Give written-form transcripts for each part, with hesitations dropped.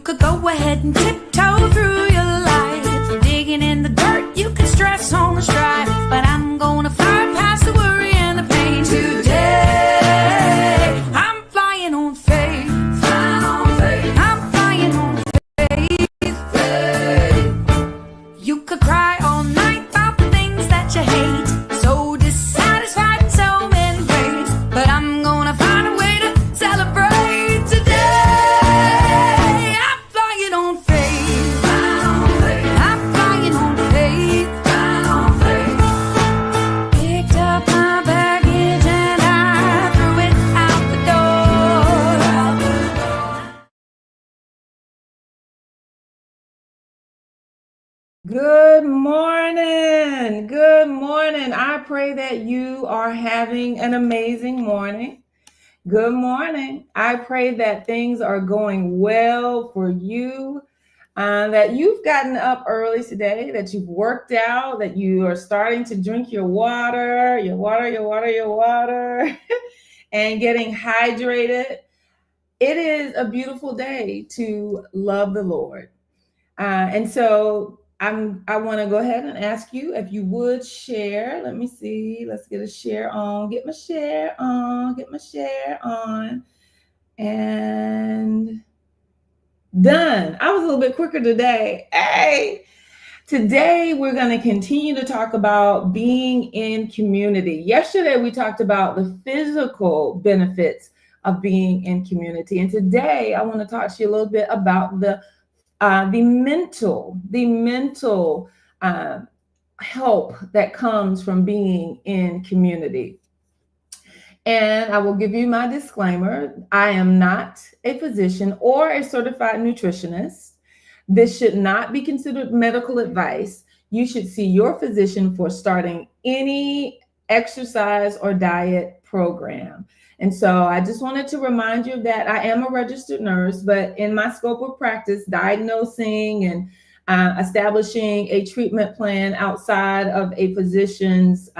could go ahead and tiptoe through your life, digging in the dirt, you can stress on the strife, but I'm gonna fly past the worry and the pain today. I'm flying on faith, flying on faith. I'm flying on faith. You could cry all night about the things that you hate, so dissatisfied in so many ways, but I'm gonna find a way to celebrate today. I'm flying on faith, flying on faith. I'm flying on faith, flying on faith. Picked up my baggage and I threw it out the door. Good morning. Good morning. I pray that you are having an amazing morning. Good morning. I pray that things are going well for you, that you've gotten up early today, that you've worked out, that you are starting to drink your water, and getting hydrated. It is a beautiful day to love the Lord. And so I want to go ahead and ask you if you would share. Let me see. Let's get a share on. Get my share on. Get my share on. And done. I was a little bit quicker today. Hey, today we're going to continue to talk about being in community. Yesterday we talked about the physical benefits of being in community. And today I want to talk to you a little bit about the mental help that comes from being in community. And I will give you my disclaimer. I am not a physician or a certified nutritionist. This should not be considered medical advice. You should see your physician for starting any exercise or diet program. And so I just wanted to remind you that I am a registered nurse, but in my scope of practice, diagnosing and establishing a treatment plan outside of a physician's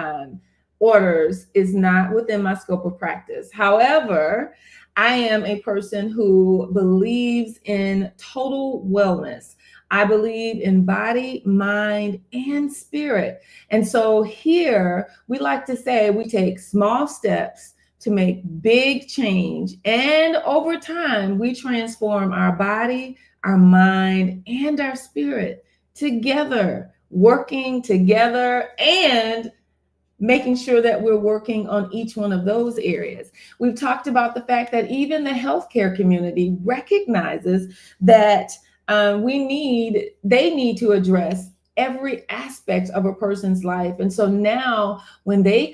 orders is not within my scope of practice. However, I am a person who believes in total wellness. I believe in body, mind, and spirit. And so here we like to say we take small steps to make big change. And over time, we transform our body, our mind, and our spirit together, working together and making sure that we're working on each one of those areas. We've talked about the fact that even the healthcare community recognizes that they need to address every aspect of a person's life. And so now when a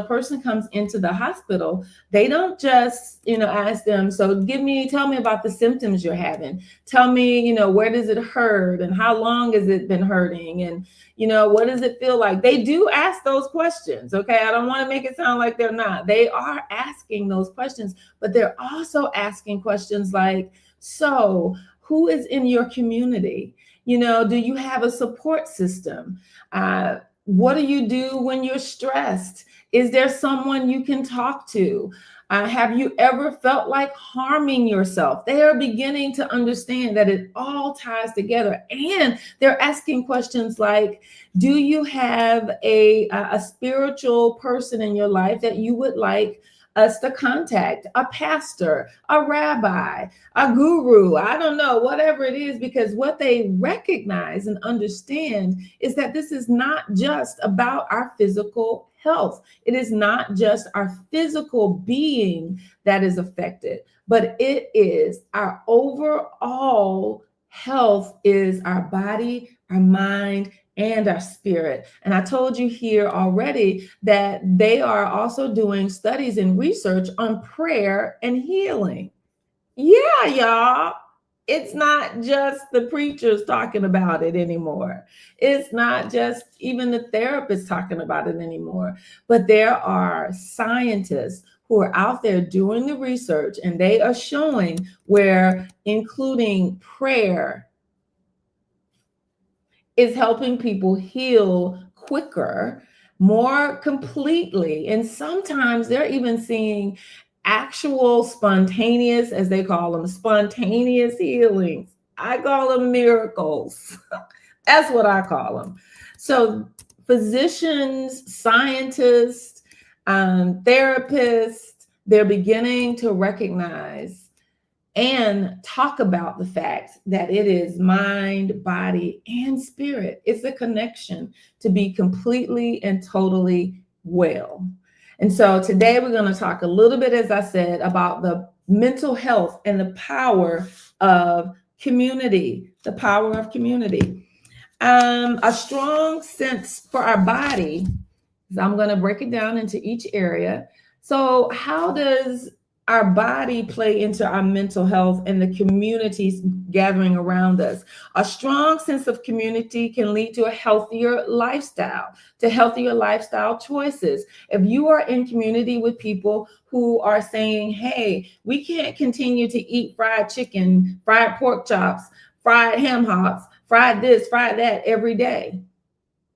person comes into the hospital, they don't just, ask them, so tell me about the symptoms you're having. Tell me, where does it hurt and how long has it been hurting? And, what does it feel like? They do ask those questions. Okay. I don't want to make it sound like they're not. They are asking those questions, but they're also asking questions like, so who is in your community? Do you have a support system? What do you do when you're stressed? Is there someone you can talk to? Have you ever felt like harming yourself? They are beginning to understand that it all ties together. And they're asking questions like, do you have a spiritual person in your life that you would like us to contact? A pastor, a rabbi, a guru, I don't know, whatever it is, because what they recognize and understand is that this is not just about our physical health. It is not just our physical being that is affected, but it is our overall health, is our body, our mind, and our spirit. And I told you here already that they are also doing studies and research on prayer and healing. Yeah, y'all. It's not just the preachers talking about it anymore. It's not just even the therapists talking about it anymore. But there are scientists who are out there doing the research, and they are showing where including prayer is helping people heal quicker, more completely. And sometimes they're even seeing actual spontaneous, as they call them, spontaneous healings. I call them miracles. That's what I call them. So, physicians, scientists, therapists, they're beginning to recognize and talk about the fact that it is mind, body, and spirit. It's a connection to be completely and totally well. And so today we're going to talk a little bit, as I said, about the mental health and the power of community, the power of community. A strong sense for our body. I'm going to break it down into each area. So, how does our body play into our mental health and the communities gathering around us? A strong sense of community can lead to a healthier lifestyle, to healthier lifestyle choices. If you are in community with people who are saying, hey, we can't continue to eat fried chicken, fried pork chops, fried ham hocks, fried this, fried that every day.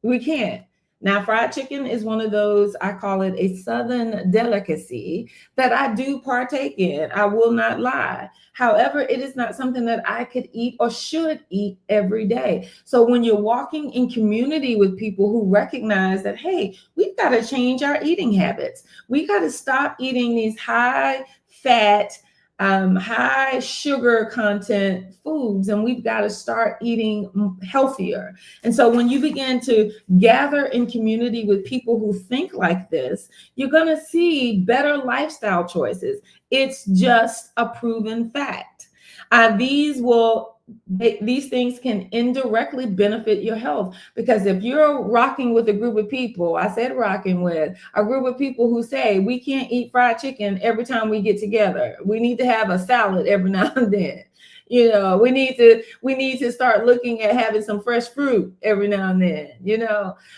We can't. Now, fried chicken is one of those, I call it a Southern delicacy that I do partake in. I will not lie. However, it is not something that I could eat or should eat every day. So when you're walking in community with people who recognize that, hey, we've got to change our eating habits. We got to stop eating these high fat, high sugar content foods, and we've got to start eating healthier. And so when you begin to gather in community with people who think like this, you're going to see better lifestyle choices. It's just a proven fact. These things can indirectly benefit your health, because if you're rocking with a group of people, I said rocking with a group of people who say we can't eat fried chicken every time we get together, we need to have a salad every now and then. We need to start looking at having some fresh fruit every now and then.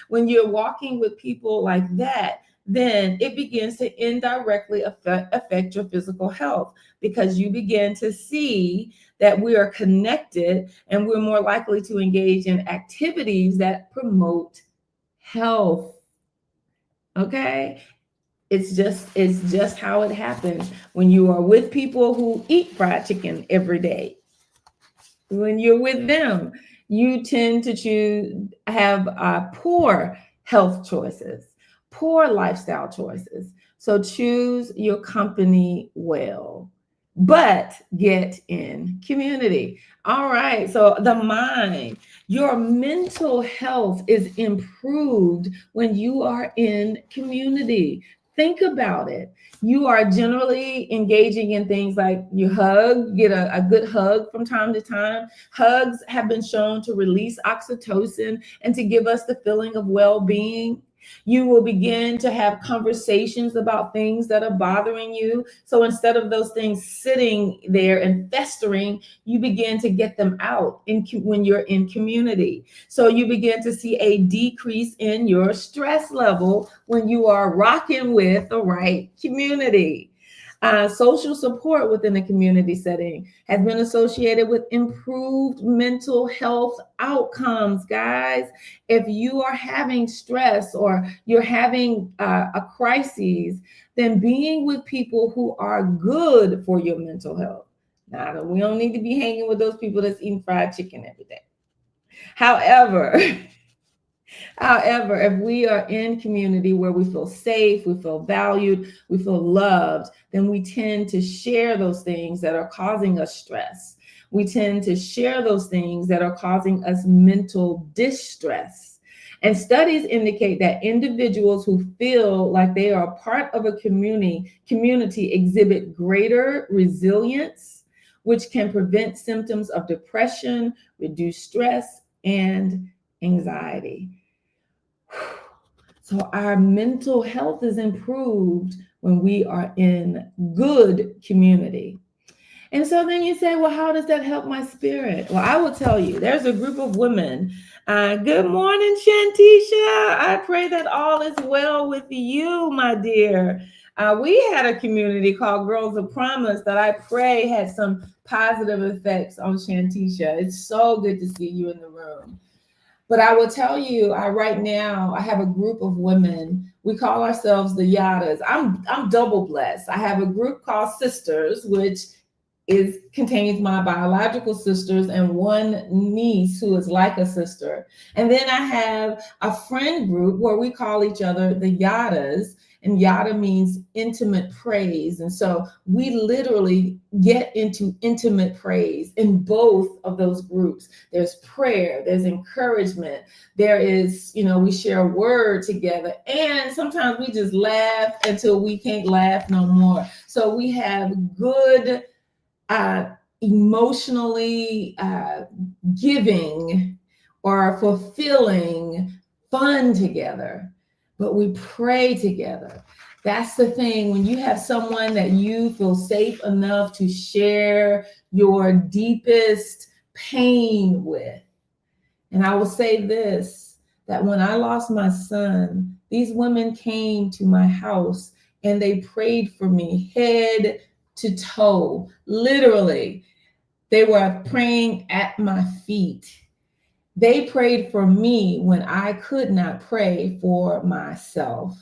When you're walking with people like that, then it begins to indirectly affect your physical health, because you begin to see that we are connected and we're more likely to engage in activities that promote health. Okay? It's just how it happens when you are with people who eat fried chicken every day. When you're with them, you tend to have poor health choices, poor lifestyle choices. So choose your company well, but get in community. All right. So the mind, your mental health is improved when you are in community. Think about it. You are generally engaging in things like you hug, get a good hug from time to time. Hugs have been shown to release oxytocin and to give us the feeling of well-being. You will begin to have conversations about things that are bothering you. So instead of those things sitting there and festering, you begin to get them out when you're in community. So you begin to see a decrease in your stress level when you are rocking with the right community. Social support within a community setting has been associated with improved mental health outcomes, guys. If you are having stress or you're having a crisis, then being with people who are good for your mental health. Now, we don't need to be hanging with those people that's eating fried chicken every day. However, However, if we are in community where we feel safe, we feel valued, we feel loved, then we tend to share those things that are causing us stress. We tend to share those things that are causing us mental distress. And studies indicate that individuals who feel like they are part of a community exhibit greater resilience, which can prevent symptoms of depression, reduce stress, and anxiety. So our mental health is improved when we are in good community. And so then you say, well, how does that help my spirit? Well, I will tell you, there's a group of women. Good morning, Shantisha. I pray that all is well with you, my dear. We had a community called Girls of Promise that I pray had some positive effects on Shantisha. It's so good to see you in the room. But I will tell you, right now I have a group of women. We call ourselves the Yadas. I'm double blessed. I have a group called Sisters, which contains my biological sisters and one niece who is like a sister. And then I have a friend group where we call each other the Yadas, and Yada means intimate praise. And so we literally get into intimate praise in both of those groups. There's prayer, there's encouragement, there is, we share a word together, and sometimes we just laugh until we can't laugh no more. So we have good emotionally giving or fulfilling fun together, but we pray together. That's the thing. When you have someone that you feel safe enough to share your deepest pain with. And I will say this, that when I lost my son, these women came to my house and they prayed for me head to toe. Literally, they were praying at my feet. They prayed for me when I could not pray for myself.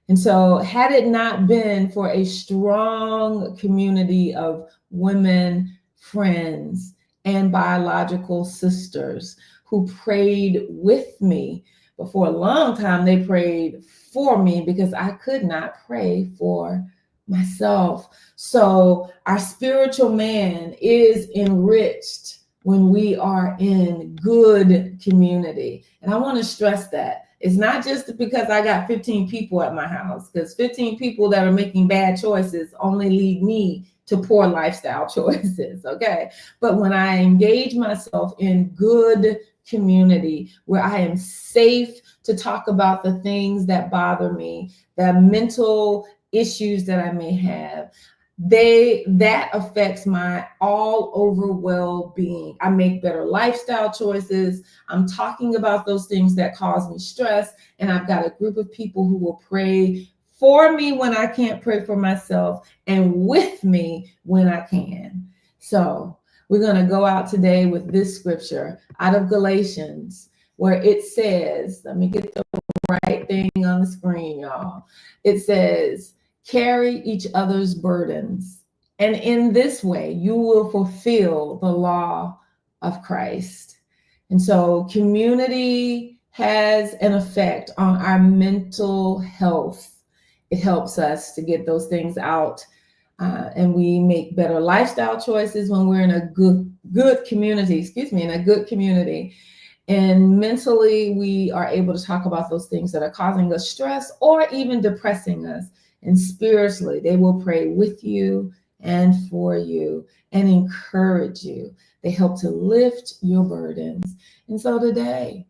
And so had it not been for a strong community of women, friends, and biological sisters who prayed with me, but for a long time, they prayed for me because I could not pray for myself. So our spiritual man is enriched when we are in good community. And I want to stress that. It's not just because I got 15 people at my house, because 15 people that are making bad choices only lead me to poor lifestyle choices, okay? But when I engage myself in good community where I am safe to talk about the things that bother me, the mental issues that I may have, that affects my all over well-being. I make better lifestyle choices. I'm talking about those things that cause me stress, and I've got a group of people who will pray for me when I can't pray for myself and with me when I can. So we're going to go out today with this scripture out of Galatians, where it says, let me get the right thing on the screen, y'all. It says, carry each other's burdens, and in this way you will fulfill the law of Christ. And so community has an effect on our mental health. It helps us to get those things out, and we make better lifestyle choices when we're in a good community, in a good community. And mentally, we are able to talk about those things that are causing us stress or even depressing us. And spiritually, they will pray with you and for you and encourage you. They help to lift your burdens. And so today,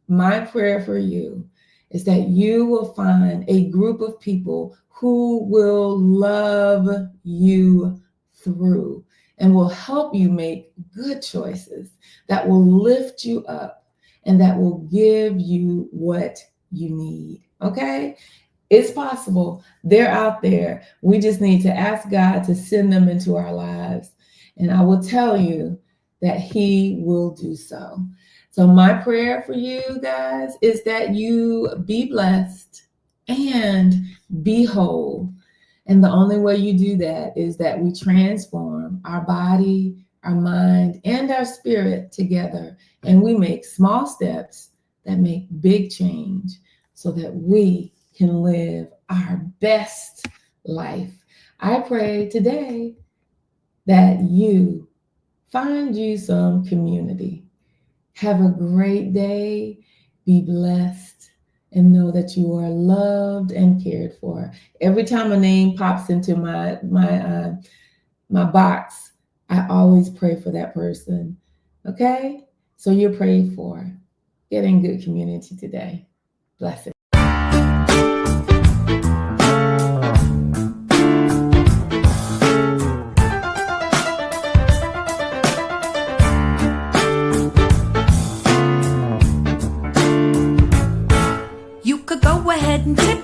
my prayer for you is that you will find a group of people who will love you through and will help you make good choices that will lift you up and that will give you what you need. Okay? It's possible. They're out there. We just need to ask God to send them into our lives. And I will tell you that He will do so. So my prayer for you guys is that you be blessed and be whole. And the only way you do that is that we transform our body, our mind, and our spirit together. And we make small steps that make big change so that we can live our best life. I pray today that you find you some community. Have a great day. Be blessed and know that you are loved and cared for. Every time a name pops into my box, I always pray for that person. Okay? So you're prayed for. Get in good community today. Blessings. You could go ahead and tip